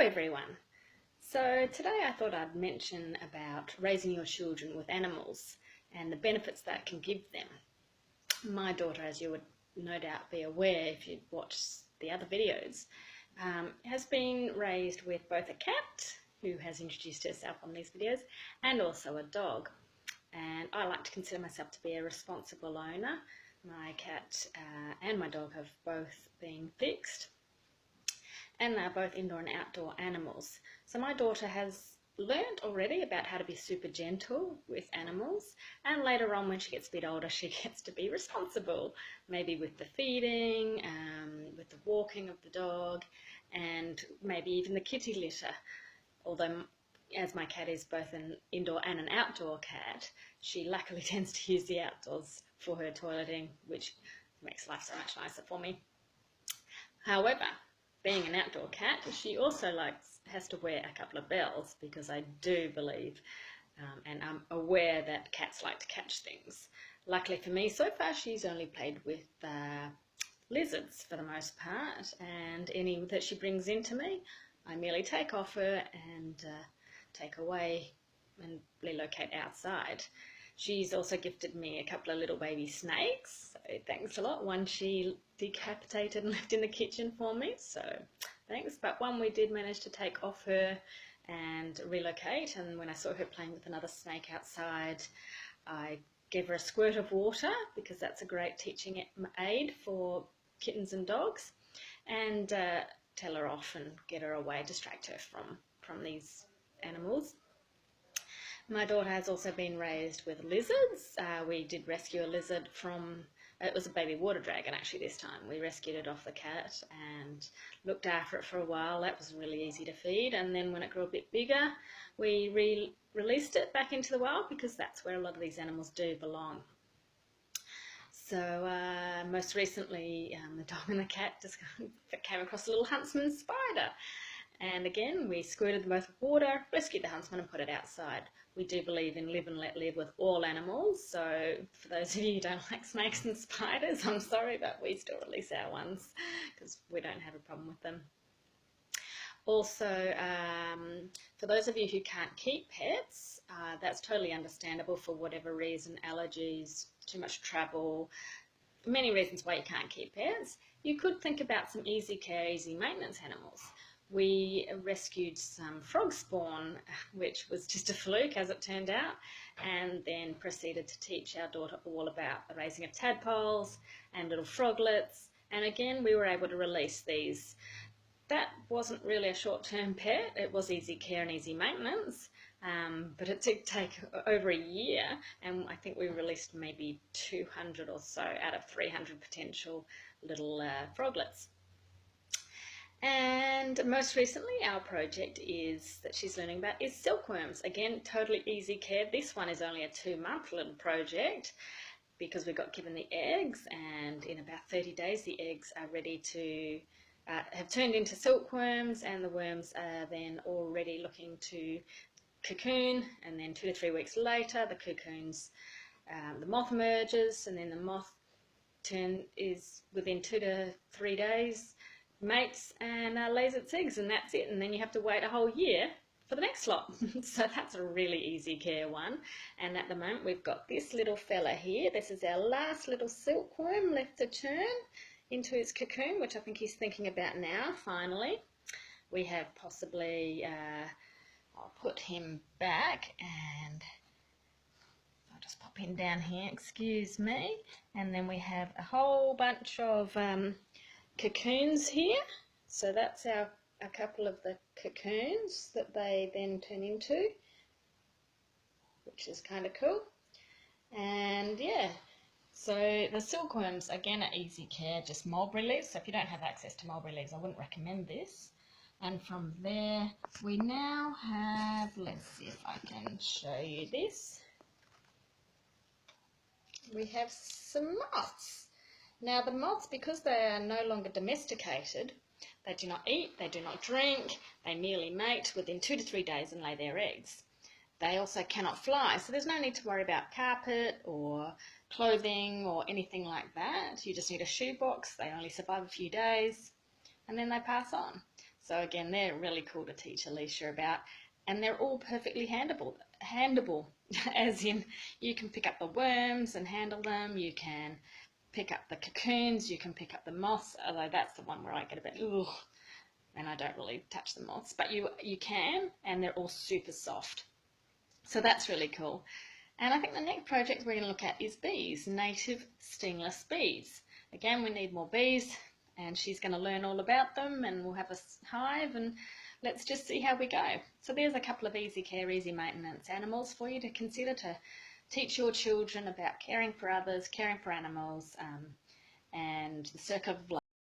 everyone. So today I thought I'd mention about raising your children with animals and the benefits that can give them. My daughter, as you would no doubt be aware if you'd watched the other videos, has been raised with both a cat, who has introduced herself on these videos, and also a dog. And I like to consider myself to be a responsible owner. My cat and my dog have both been fixed, and they're both indoor and outdoor animals. So my daughter has learned already about how to be super gentle with animals, and later on when she gets a bit older she gets to be responsible, maybe with the feeding, with the walking of the dog, and maybe even the kitty litter. Although as my cat is both an indoor and an outdoor cat, she luckily tends to use the outdoors for her toileting, which makes life so much nicer for me. However, being an outdoor cat, she also has to wear a couple of bells, because I do believe and I'm aware that cats like to catch things. Luckily for me, so far she's only played with lizards for the most part, and any that she brings into me, I merely take off her and take away and relocate outside. She's also gifted me a couple of little baby snakes, so thanks a lot. One she decapitated and left in the kitchen for me, so thanks. But one we did manage to take off her and relocate, and when I saw her playing with another snake outside, I gave her a squirt of water, because that's a great teaching aid for kittens and dogs, and tell her off and get her away, distract her from these animals. My daughter has also been raised with lizards. We did rescue a lizard from, it was a baby water dragon actually this time. We rescued it off the cat and looked after it for a while. That was really easy to feed, and then when it grew a bit bigger we released it back into the wild, because that's where a lot of these animals do belong. So most recently the dog and the cat just came across a little huntsman spider. And again, we squirted them both with water, rescued the huntsman and put it outside. We do believe in live and let live with all animals, so for those of you who don't like snakes and spiders, I'm sorry, but we still release our ones because we don't have a problem with them. Also, for those of you who can't keep pets, that's totally understandable for whatever reason, allergies, too much travel, many reasons why you can't keep pets. You could think about some easy care, easy maintenance animals. We rescued some frog spawn, which was just a fluke as it turned out, and then proceeded to teach our daughter all about the raising of tadpoles and little froglets, and again we were able to release these. That wasn't really a short-term pet, it was easy care and easy maintenance, but it did take over a year, and I think we released maybe 200 or so out of 300 potential little froglets. And most recently our project that she's learning about is silkworms. Again, totally easy care. This one is only a 2-month little project, because we got given the eggs, and in about 30 days the eggs are ready to have turned into silkworms, and the worms are then already looking to cocoon, and then 2 to 3 weeks later the cocoons, the moth emerges, and then the moth is within 2 to 3 days mates and lays its eggs, and that's it, and then you have to wait a whole year for the next lot. So that's a really easy care one, and at the moment we've got this little fella here. This is our last little silkworm left to turn into its cocoon, which I think he's thinking about now. Finally, we have possibly I'll put him back, and I'll just pop him down here, excuse me, and then we have a whole bunch of cocoons here. So that's a couple of the cocoons that they then turn into, which is kind of cool. And yeah, so the silkworms again are easy care, just mulberry leaves. So if you don't have access to mulberry leaves, I wouldn't recommend this. And from there we now have, let's see if I can show you this, we have some moths. Now the moths, because they are no longer domesticated, they do not eat, they do not drink, they merely mate within 2 to 3 days and lay their eggs. They also cannot fly, so there's no need to worry about carpet or clothing or anything like that. You just need a shoebox. They only survive a few days and then they pass on. So again, they're really cool to teach Alicia about, and they're all perfectly handable, as in you can pick up the worms and handle them, you can pick up the cocoons, you can pick up the moss, although that's the one where I get a bit, ugh, and I don't really touch the moss, but you can, and they're all super soft. So that's really cool. And I think the next project we're going to look at is bees, native stingless bees. Again, we need more bees, and she's going to learn all about them, and we'll have a hive, and let's just see how we go. So there's a couple of easy care, easy maintenance animals for you to consider to teach your children about caring for others, caring for animals, and the circle of life.